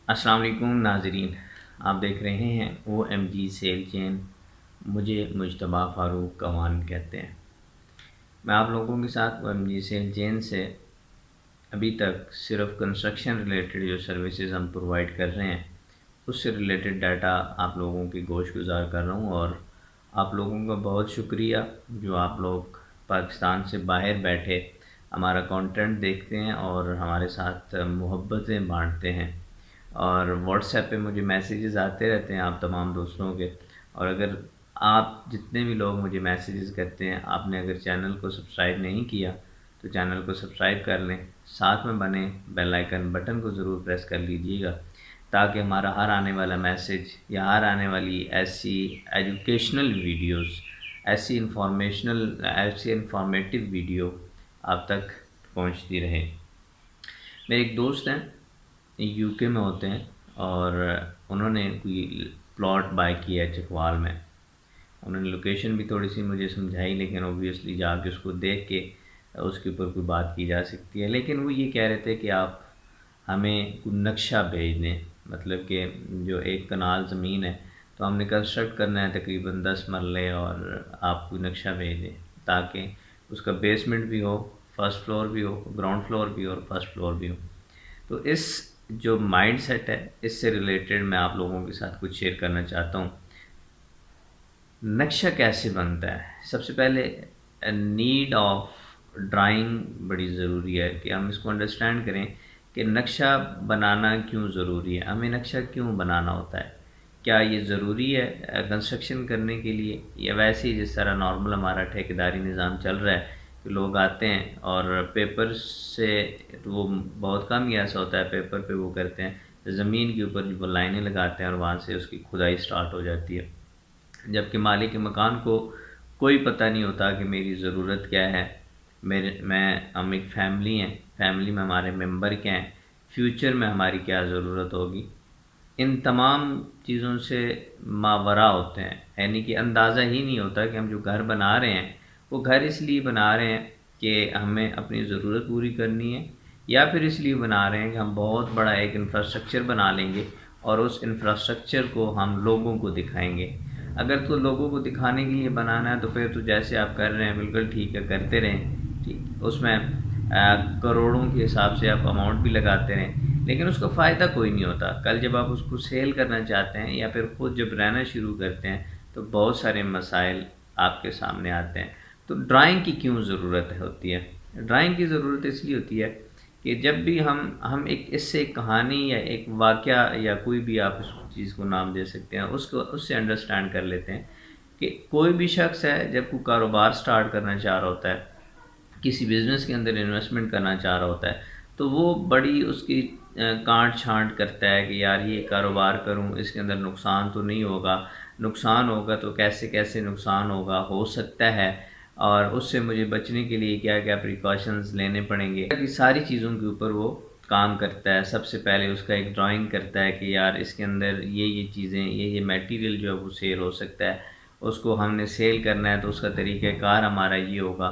السلام علیکم ناظرین، آپ دیکھ رہے ہیں او ایم جی سیل چین۔ مجھے مجتبیٰ فاروق کوان کہتے ہیں۔ میں آپ لوگوں کے ساتھ او ایم جی سیل چین سے ابھی تک صرف کنسٹرکشن ریلیٹڈ جو سروسز ہم پرووائڈ کر رہے ہیں اس سے ریلیٹڈ ڈیٹا آپ لوگوں کی گوش گزار کر رہا ہوں، اور آپ لوگوں کا بہت شکریہ جو آپ لوگ پاکستان سے باہر بیٹھے ہمارا کانٹینٹ دیکھتے ہیں اور ہمارے ساتھ محبتیں بانٹتے ہیں، اور واٹس ایپ پہ مجھے میسیجز آتے رہتے ہیں آپ تمام دوستوں کے۔ اور اگر آپ جتنے بھی لوگ مجھے میسیجز کرتے ہیں، آپ نے اگر چینل کو سبسکرائب نہیں کیا تو چینل کو سبسکرائب کر لیں، ساتھ میں بنے بیل آئیکن بٹن کو ضرور پریس کر لیجئے گا تاکہ ہمارا ہر آنے والا میسیج یا ہر آنے والی ایسی ایجوکیشنل ویڈیوز، ایسی انفارمیٹیو ویڈیو آپ تک پہنچتی رہے۔ میرے ایک دوست ہیں، یو کے میں ہوتے ہیں، اور انہوں نے کوئی پلاٹ بائی کیا ہے چکوال میں۔ انہوں نے لوکیشن بھی تھوڑی سی مجھے سمجھائی، لیکن اوبویسلی جا کے اس کو دیکھ کے اس کے اوپر کوئی بات کی جا سکتی ہے۔ لیکن وہ یہ کہہ رہے تھے کہ آپ ہمیں کوئی نقشہ بھیج دیں، مطلب کہ جو 1 کنال زمین ہے تو ہم نے کنسٹرکٹ کرنا ہے تقریباً 10 مرلے، اور آپ کوئی نقشہ بھیج دیں تاکہ اس کا بیسمنٹ بھی ہو، فرسٹ فلور بھی ہو، گراؤنڈ فلور بھی ہو، اور فرسٹ فلور بھی ہو۔ تو اس جو مائنڈ سیٹ ہے اس سے ریلیٹڈ میں آپ لوگوں کے ساتھ کچھ شیئر کرنا چاہتا ہوں۔ نقشہ کیسے بنتا ہے؟ سب سے پہلے نیڈ آف ڈرائنگ بڑی ضروری ہے کہ ہم اس کو انڈرسٹینڈ کریں کہ نقشہ بنانا کیوں ضروری ہے، ہمیں نقشہ کیوں بنانا ہوتا ہے۔ کیا یہ ضروری ہے کنسٹرکشن کرنے کے لیے، یا ویسے ہی جس طرح نارمل ہمارا ٹھیکیداری نظام چل رہا ہے کہ لوگ آتے ہیں اور پیپر سے، تو وہ بہت کم ہی ایسا ہوتا ہے پیپر پہ وہ کرتے ہیں، زمین کے اوپر وہ لائنیں لگاتے ہیں اور وہاں سے اس کی کھدائی سٹارٹ ہو جاتی ہے، جبکہ مالک مکان کو کوئی پتہ نہیں ہوتا کہ میری ضرورت کیا ہے، ہم ایک فیملی ہیں، فیملی میں ہمارے ممبر کیا ہیں، فیوچر میں ہماری کیا ضرورت ہوگی، ان تمام چیزوں سے ماورا ہوتے ہیں۔ یعنی کہ اندازہ ہی نہیں ہوتا کہ ہم جو گھر بنا رہے ہیں وہ گھر اس لیے بنا رہے ہیں کہ ہمیں اپنی ضرورت پوری کرنی ہے، یا پھر اس لیے بنا رہے ہیں کہ ہم بہت بڑا ایک انفراسٹرکچر بنا لیں گے اور اس انفراسٹرکچر کو ہم لوگوں کو دکھائیں گے۔ اگر تو لوگوں کو دکھانے کے لیے بنانا ہے تو پھر تو جیسے آپ کر رہے ہیں بالکل ٹھیک ہے، کرتے رہیں، ٹھیک، اس میں کروڑوں کے حساب سے آپ اماؤنٹ بھی لگاتے رہیں، لیکن اس کا فائدہ کوئی نہیں ہوتا۔ کل جب آپ اس کو سیل کرنا چاہتے ہیں یا پھر خود جب رہنا شروع کرتے ہیں تو بہت سارے مسائل آپ کے سامنے آتے ہیں۔ تو ڈرائنگ کی کیوں ضرورت ہوتی ہے؟ ڈرائنگ کی ضرورت اس لیے ہوتی ہے کہ جب بھی ہم اس سے ایک کہانی یا ایک واقعہ یا کوئی بھی آپ اس چیز کو نام دے سکتے ہیں، اس سے انڈرسٹینڈ کر لیتے ہیں کہ کوئی بھی شخص ہے جب کوئی کاروبار سٹارٹ کرنا چاہ رہا ہوتا ہے، کسی بزنس کے اندر انویسٹمنٹ کرنا چاہ رہا ہوتا ہے، تو وہ بڑی اس کی کانٹ چھانٹ کرتا ہے کہ یار یہ کاروبار کروں، اس کے اندر نقصان تو نہیں ہوگا، نقصان ہوگا تو کیسے کیسے نقصان ہوگا، ہو سکتا ہے، اور اس سے مجھے بچنے کے لیے کیا کیا پریکاشنز لینے پڑیں گے، یہ ساری چیزوں کے اوپر وہ کام کرتا ہے۔ سب سے پہلے اس کا ایک ڈرائنگ کرتا ہے کہ یار اس کے اندر یہ چیزیں، یہ میٹیریل جو ہے وہ سیل ہو سکتا ہے، اس کو ہم نے سیل کرنا ہے تو اس کا طریقہ کار ہمارا یہ ہوگا۔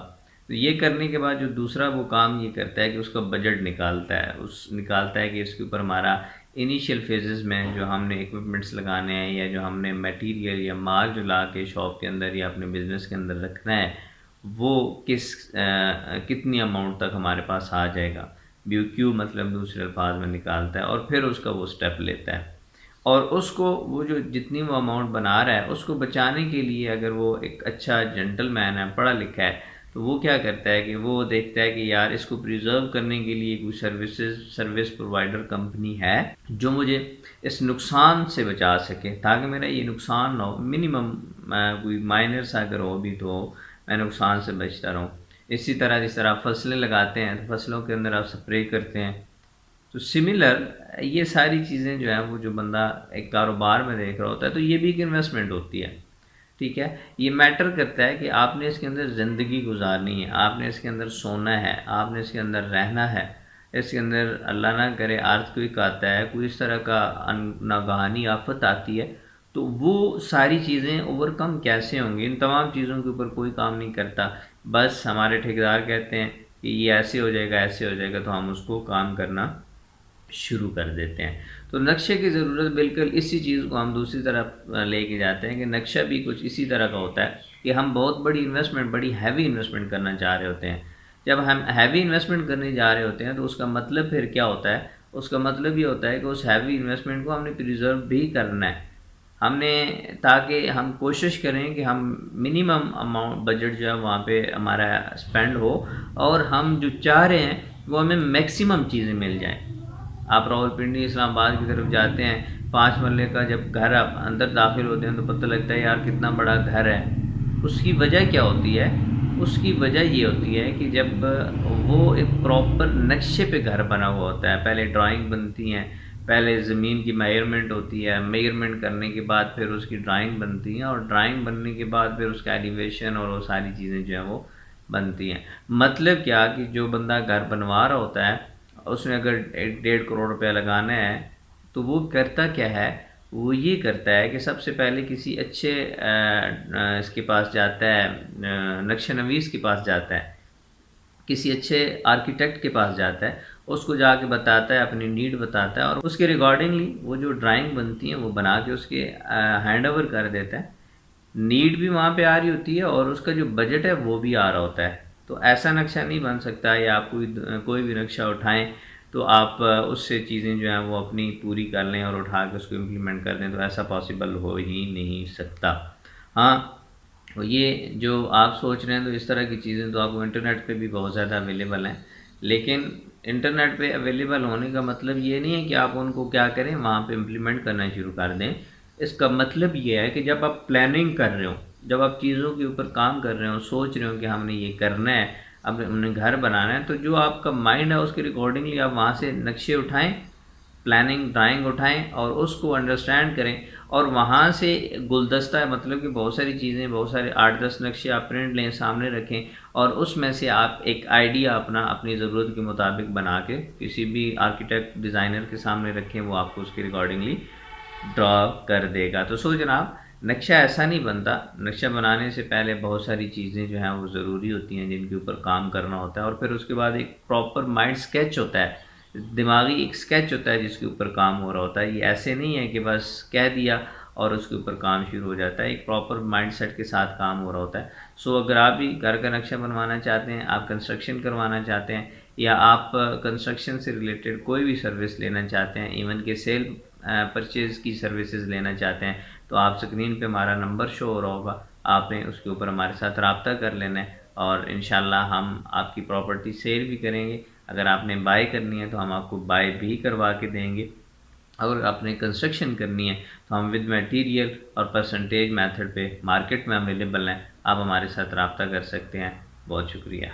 تو یہ کرنے کے بعد جو دوسرا وہ کام یہ کرتا ہے کہ اس کا بجٹ نکالتا ہے کہ اس کے اوپر ہمارا انیشیل فیزز میں جو ہم نے ایکوپمنٹس لگانے ہیں یا جو ہم نے میٹیریل یا مال جو لا کے شاپ کے اندر یا اپنے بزنس کے اندر رکھنا ہے وہ کتنی اماؤنٹ تک ہمارے پاس آ جائے گا، بیو کیو مطلب دوسرے الفاظ میں نکالتا ہے، اور پھر اس کا وہ سٹیپ لیتا ہے، اور اس کو وہ جو جتنی وہ اماؤنٹ بنا رہا ہے اس کو بچانے کے لیے اگر وہ ایک اچھا جنٹل مین ہے، پڑھا لکھا ہے، تو وہ کیا کرتا ہے کہ وہ دیکھتا ہے کہ یار اس کو پریزرو کرنے کے لیے کوئی سروس پرووائڈر کمپنی ہے جو مجھے اس نقصان سے بچا سکے، تاکہ میرا یہ نقصان نہ ہو، منیمم کوئی مائنر سا اگر ہو بھی تو میں نقصان سے بچتا رہوں۔ اسی طرح جس طرح فصلیں لگاتے ہیں تو فصلوں کے اندر آپ سپرے کرتے ہیں، تو سملر یہ ساری چیزیں جو ہیں وہ جو بندہ ایک کاروبار میں دیکھ رہا ہوتا ہے تو یہ بھی ایک انویسٹمنٹ ہوتی ہے، ٹھیک ہے۔ یہ میٹر کرتا ہے کہ آپ نے اس کے اندر زندگی گزارنی ہے، آپ نے اس کے اندر سونا ہے، آپ نے اس کے اندر رہنا ہے، اس کے اندر اللہ نہ کرے ارتھ کوئک آتا ہے، کوئی اس طرح کا ناگہانی آفت آتی ہے، تو وہ ساری چیزیں اوور کم کیسے ہوں گی؟ ان تمام چیزوں کے اوپر کوئی کام نہیں کرتا، بس ہمارے ٹھیکیدار کہتے ہیں کہ یہ ایسے ہو جائے گا، ایسے ہو جائے گا، تو ہم اس کو کام کرنا شروع کر دیتے ہیں۔ تو نقشے کی ضرورت بالکل اسی چیز کو ہم دوسری طرف لے کے جاتے ہیں کہ نقشہ بھی کچھ اسی طرح کا ہوتا ہے کہ ہم بہت بڑی انویسٹمنٹ، بڑی ہیوی انویسٹمنٹ کرنا چاہ رہے ہوتے ہیں۔ جب ہم ہیوی انویسٹمنٹ کرنے جا رہے ہوتے ہیں تو اس کا مطلب پھر کیا ہوتا ہے؟ اس کا مطلب یہ ہوتا ہے کہ اس ہیوی انویسٹمنٹ کو ہم نے پریزرو بھی کرنا ہے، ہم نے، تاکہ ہم کوشش کریں کہ ہم منیمم اماؤنٹ بجٹ جو ہے وہاں پہ ہمارا اسپینڈ ہو، اور ہم جو چاہ رہے ہیں وہ ہمیں میکسیمم چیزیں مل جائیں۔ آپ راول پنڈی اسلام آباد کی طرف جاتے ہیں، 5 مرلے کا جب گھر آپ اندر داخل ہوتے ہیں تو پتہ لگتا ہے یار کتنا بڑا گھر ہے۔ اس کی وجہ کیا ہوتی ہے؟ اس کی وجہ یہ ہوتی ہے کہ جب وہ ایک پراپر نقشے پہ گھر بنا ہوا ہوتا ہے، پہلے ڈرائنگ بنتی ہیں، پہلے زمین کی میئرمنٹ ہوتی ہے، میئرمنٹ کرنے کے بعد پھر اس کی ڈرائنگ بنتی ہیں، اور ڈرائنگ بننے کے بعد پھر اس کا ایلیویشن اور وہ ساری چیزیں جو ہیں وہ بنتی ہیں۔ مطلب کیا کہ جو بندہ گھر بنوا رہا ہوتا ہے، اس میں اگر 1.5 کروڑ روپیہ لگانا ہے تو وہ کرتا کیا ہے؟ وہ یہ کرتا ہے کہ سب سے پہلے کسی اچھے اس کے پاس جاتا ہے، نقشہ نویس کے پاس جاتا ہے، کسی اچھے آرکیٹیکٹ کے پاس جاتا ہے، اس کو جا کے بتاتا ہے، اپنی نیڈ بتاتا ہے، اور اس کے ریگارڈنگلی وہ جو ڈرائنگ بنتی ہیں وہ بنا کے اس کے ہینڈ اوور کر دیتا ہے۔ نیڈ بھی وہاں پہ آ رہی ہوتی ہے اور اس کا جو بجٹ ہے وہ بھی آ رہا ہوتا ہے۔ تو ایسا نقشہ نہیں بن سکتا، یا آپ کوئی بھی نقشہ اٹھائیں تو آپ اس سے چیزیں جو ہیں وہ اپنی پوری کر لیں اور اٹھا کے اس کو امپلیمنٹ کر دیں، تو ایسا پاسبل ہو ہی نہیں سکتا۔ ہاں، یہ جو آپ سوچ رہے ہیں تو اس طرح کی چیزیں تو آپ کو انٹرنیٹ پہ بھی بہت زیادہ اویلیبل ہیں، لیکن انٹرنیٹ پہ اویلیبل ہونے کا مطلب یہ نہیں ہے کہ آپ ان کو کیا کریں، وہاں پہ امپلیمنٹ کرنا شروع کر دیں۔ اس کا مطلب یہ ہے کہ جب آپ پلاننگ کر رہے ہو، جب آپ چیزوں کے اوپر کام کر رہے ہو، سوچ رہے ہو کہ ہم نے یہ کرنا ہے، اب ہم نے گھر بنانا ہے، تو جو آپ کا مائنڈ ہے اس کے ریکارڈنگلی آپ وہاں سے نقشے اٹھائیں، پلاننگ ڈرائنگ اٹھائیں اور اس کو انڈرسٹینڈ کریں، اور وہاں سے گلدستہ ہے، مطلب کہ بہت ساری چیزیں، بہت سارے 8-10 نقشے آپ پرنٹ لیں، سامنے رکھیں، اور اس میں سے آپ ایک آئیڈیا اپنی ضرورت کے مطابق بنا کے کسی بھی آرکیٹیکٹ ڈیزائنر کے سامنے رکھیں، وہ آپ کو اس کے ریکارڈنگلی ڈرا کر دے گا۔ تو سو جناب، نقشہ ایسا نہیں بنتا، نقشہ بنانے سے پہلے بہت ساری چیزیں جو ہیں وہ ضروری ہوتی ہیں جن کے اوپر کام کرنا ہوتا ہے، اور پھر اس کے بعد ایک پراپر مائنڈ اسکیچ ہوتا ہے، دماغی ایک اسکیچ ہوتا ہے جس کے اوپر کام ہو رہا ہوتا ہے۔ یہ ایسے نہیں ہے کہ بس کہہ دیا اور اس کے اوپر کام شروع ہو جاتا ہے، ایک پراپر مائنڈ سیٹ کے ساتھ کام ہو رہا ہوتا ہے۔ سو اگر آپ بھی گھر کا نقشہ بنوانا چاہتے ہیں، آپ کنسٹرکشن کروانا چاہتے ہیں، یا آپ کنسٹرکشن سے ریلیٹڈ کوئی بھی سروس لینا چاہتے ہیں، ایون کہ سیل پرچیز کی سروسز لینا چاہتے ہیں، تو آپ اسکرین پہ ہمارا نمبر شو ہو رہا ہوگا، آپ نے اس کے اوپر ہمارے ساتھ رابطہ کر لینا ہے، اور انشاءاللہ ہم آپ کی پراپرٹی سیل بھی کریں گے۔ اگر آپ نے بائی کرنی ہے تو ہم آپ کو بائی بھی کروا کے دیں گے، اگر آپ نے کنسٹرکشن کرنی ہے تو ہم ود میٹیریل اور پرسنٹیج میتھڈ پہ مارکیٹ میں اویلیبل ہیں، آپ ہمارے ساتھ رابطہ کر سکتے ہیں۔ بہت شکریہ۔